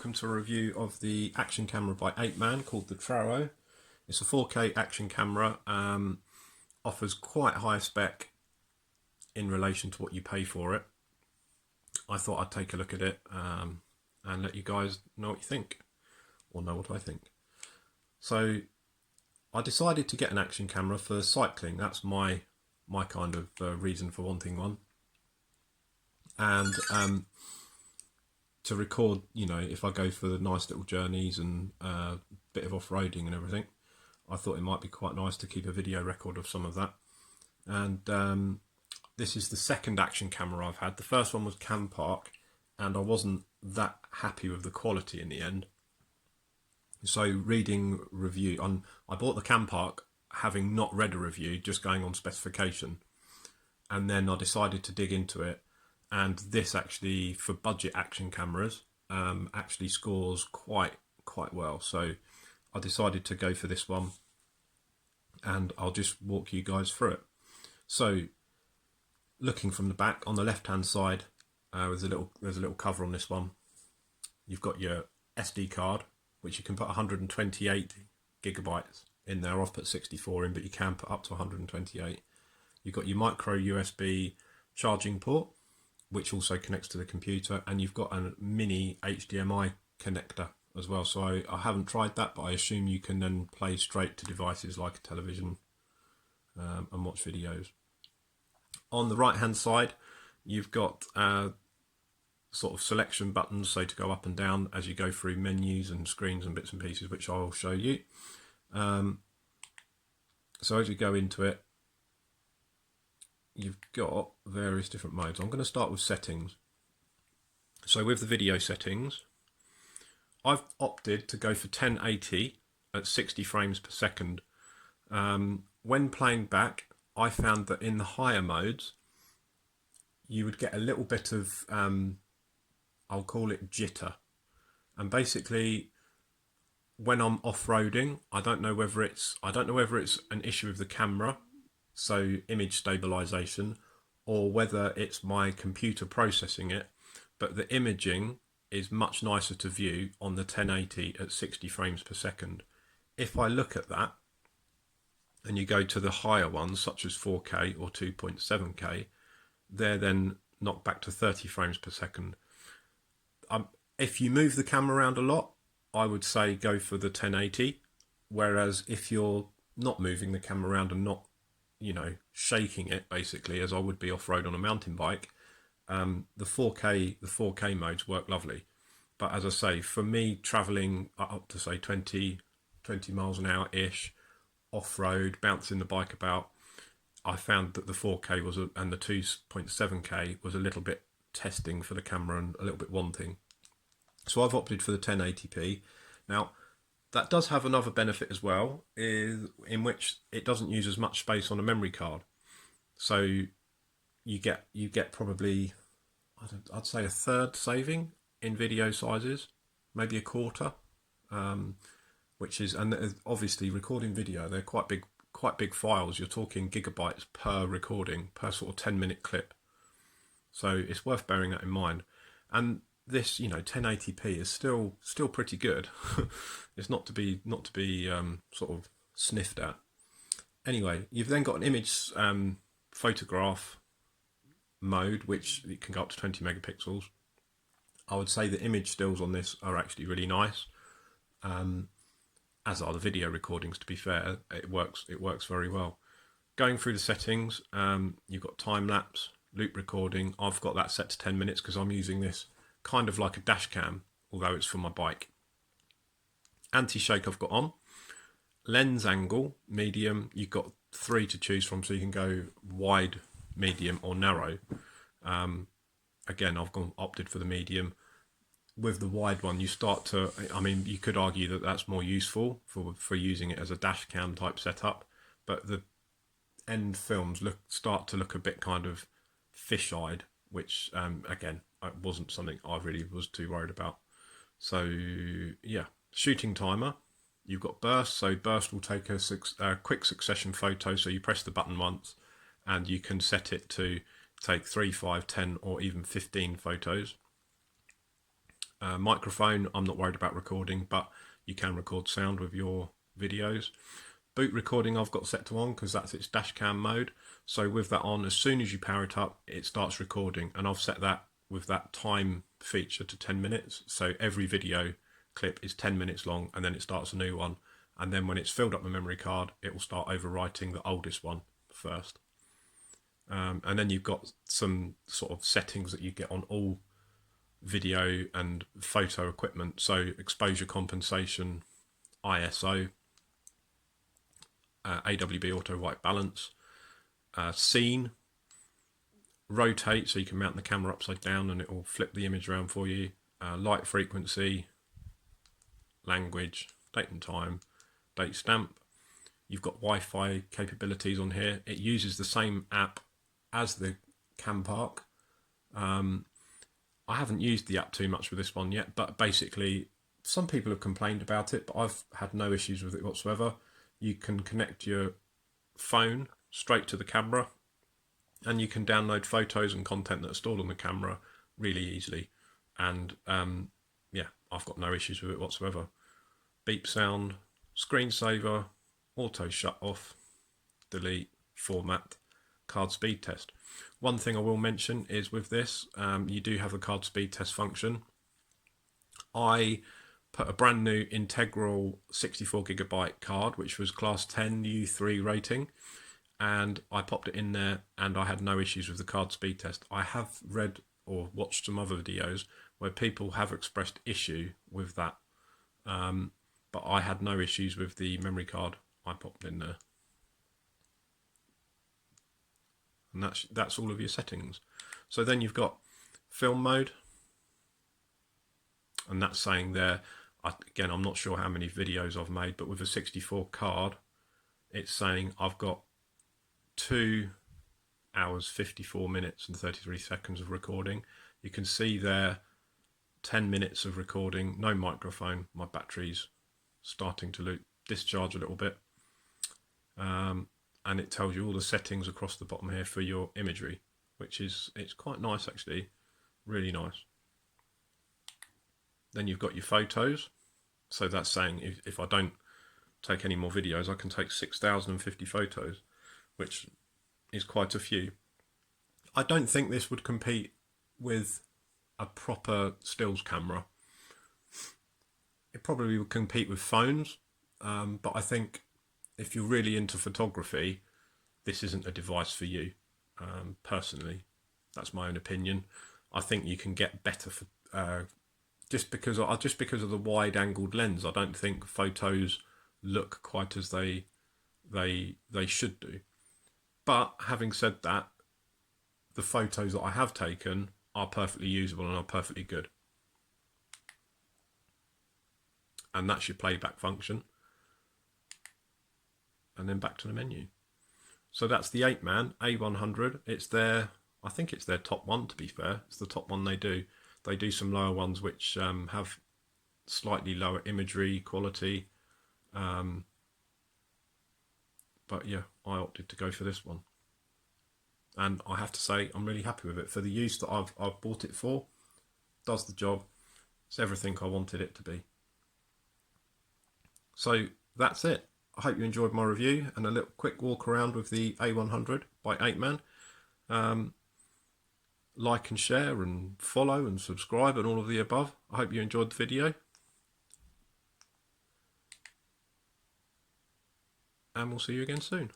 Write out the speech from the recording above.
welcome to a review of the action camera by Apeman called the TRAWO. It's a 4K action camera, offers quite high spec in relation to what you pay for it. I thought I'd take a look at it and let you guys know what you think, or know what I think. So I decided to get an action camera for cycling. That's my kind of reason for wanting one. And to record, you know, if I go for the nice little journeys and a bit of off-roading and everything, I thought it might be quite nice to keep a video record of some of that. And this is the second action camera I've had. The first one was Cam Park, and I wasn't that happy with the quality in the end. So reading review, I bought the Cam Park having not read a review, just going on specification. And then I decided to dig into it. And this actually, for budget action cameras, actually scores quite well. So I decided to go for this one, and I'll just walk you guys through it. So looking from the back, on the left hand side, there's a little cover on this one. You've got your SD card, which you can put 128 gigabytes in there. I've put 64 in, but you can put up to 128. You've got your micro USB charging port, which also connects to the computer, and you've got a mini HDMI connector as well. So I haven't tried that, but I assume you can then play straight to devices like a television and watch videos. On the right hand side, you've got sort of selection buttons, so to go up and down as you go through menus and screens and bits and pieces, which I'll show you. So as you go into it, you've got various different modes. I'm going to start with settings. So with the video settings, I've opted to go for 1080 at 60 frames per second. When playing back, I found that in the higher modes, you would get a little bit of, I'll call it jitter. And basically, when I'm off-roading, I don't know whether it's an issue with the camera, so image stabilization, or whether it's my computer processing it, but the imaging is much nicer to view on the 1080 at 60 frames per second. If I look at that, and you go to the higher ones, such as 4K or 2.7K, they're then knocked back to 30 frames per second. If you move the camera around a lot, I would say go for the 1080, whereas if you're not moving the camera around and not, you know, shaking it basically, as I would be off-road on a mountain bike, the 4K modes work lovely. But as I say, for me, traveling up to say 20 miles an hour ish, off-road, bouncing the bike about, I found that the 4K and the 2.7K was a little bit testing for the camera and a little bit wanting. So I've opted for the 1080p. Now, that does have another benefit as well, in which it doesn't use as much space on a memory card. So you get probably, I'd say, a third saving in video sizes, maybe a quarter, which is, and obviously recording video, they're quite big files. You're talking gigabytes per recording, per sort of 10-minute clip. So it's worth bearing that in mind. And this, you know, 1080p is still pretty good. It's not to be sort of sniffed at. Anyway, you've then got an image photograph mode, which it can go up to 20 megapixels. I would say the image stills on this are actually really nice, as are the video recordings. To be fair, it works very well. Going through the settings, you've got time lapse, loop recording. I've got that set to 10 minutes because I'm using this kind of like a dash cam, although it's for my bike. Anti-shake I've got on. Lens angle, medium, you've got 3 to choose from, so you can go wide, medium or narrow. Again, I've opted for the medium. With the wide one, you start to, I mean, you could argue that that's more useful for using it as a dash cam type setup, but the end films start to look a bit kind of fish-eyed, which again, it wasn't something I really was too worried about. So yeah, shooting timer, you've got burst. So burst will take a quick succession photo. So you press the button once and you can set it to take 3, 5, 10 or even 15 photos. Microphone, I'm not worried about recording, but you can record sound with your videos. Boot recording I've got set to on because that's its dash cam mode. So with that on, as soon as you power it up, it starts recording, and I've set that with that time feature to 10 minutes. So every video clip is 10 minutes long, and then it starts a new one. And then when it's filled up the memory card, it will start overwriting the oldest one first. And then you've got some sort of settings that you get on all video and photo equipment. So exposure compensation, ISO, AWB auto white balance, scene, rotate, so you can mount the camera upside down and it will flip the image around for you, light frequency, language, date and time, date stamp. You've got Wi-Fi capabilities on here. It uses the same app as the CamPark. I haven't used the app too much with this one yet, but basically some people have complained about it, but I've had no issues with it whatsoever. You can connect your phone straight to the camera, and you can download photos and content that are stored on the camera really easily. And yeah, I've got no issues with it whatsoever. Beep sound, screensaver, auto shut off, delete, format, card speed test. One thing I will mention is with this, you do have a card speed test function. I put a brand new integral 64GB card, which was class 10 U3 rating, and I popped it in there and I had no issues with the card speed test. I have read or watched some other videos where people have expressed issue with that, but I had no issues with the memory card I popped in there. And that's all of your settings. So then you've got film mode, and that's saying there, again, I'm not sure how many videos I've made, but with a 64 card, it's saying I've got 2 hours, 54 minutes and 33 seconds of recording. You can see there 10 minutes of recording, no microphone. My battery's starting to discharge a little bit. And it tells you all the settings across the bottom here for your imagery, which it's quite nice actually, really nice. Then you've got your photos. So that's saying if I don't take any more videos, I can take 6,050 photos, which is quite a few. I don't think this would compete with a proper stills camera. It probably would compete with phones, but I think if you're really into photography, this isn't a device for you. Personally, that's my own opinion. I think you can get better for just because of the wide-angled lens. I don't think photos look quite as they should do. But having said that, the photos that I have taken are perfectly usable and are perfectly good. And that's your playback function. And then back to the menu. So that's the Apeman A100. It's their, I think it's their top one, to be fair. It's the top one they do. They do some lower ones which have slightly lower imagery quality. But yeah, I opted to go for this one. And I have to say, I'm really happy with it. For the use that I've bought it for, does the job. It's everything I wanted it to be. So that's it. I hope you enjoyed my review and a little quick walk around with the A100 by Apeman. Like and share and follow and subscribe and all of the above. I hope you enjoyed the video. And we'll see you again soon.